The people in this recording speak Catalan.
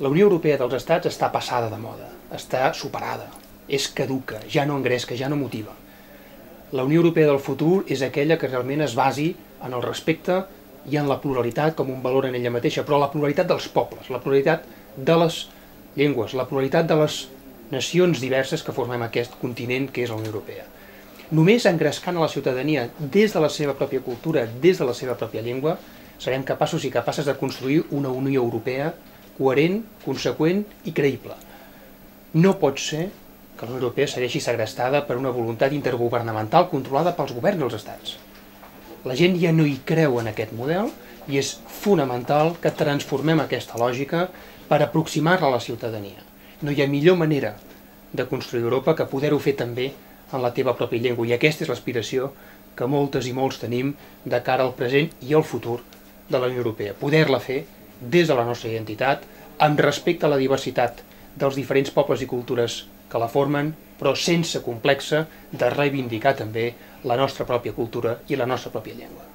La Unió Europea dels Estats està passada de moda, està superada, és caduca, ja no engresca, ja no motiva. La Unió Europea del futur és aquella que realment es basi en el respecte i en la pluralitat com un valor en ella mateixa, però la pluralitat dels pobles, la pluralitat de les llengües, la pluralitat de les nacions diverses que formem aquest continent que és la Unió Europea. Només engrescant a la ciutadania des de la seva pròpia cultura, des de la seva pròpia llengua, serem capaços i capaces de construir una Unió Europea coherent, conseqüent i creïble. No pot ser que la Unió Europea segueixi segrestada per una voluntat intergovernamental controlada pels governs dels estats. La gent ja no hi creu en aquest model i és fonamental que transformem aquesta lògica per aproximar-la a la ciutadania. No hi ha millor manera de construir Europa que poder-ho fer també en la teva pròpia llengua, i aquesta és l'aspiració que moltes i molts tenim de cara al present i al futur de la Unió Europea. Poder-la fer des de la nostra identitat, amb respecte a la diversitat dels diferents pobles i cultures que la formen, però sense complexa de reivindicar també la nostra pròpia cultura i la nostra pròpia llengua.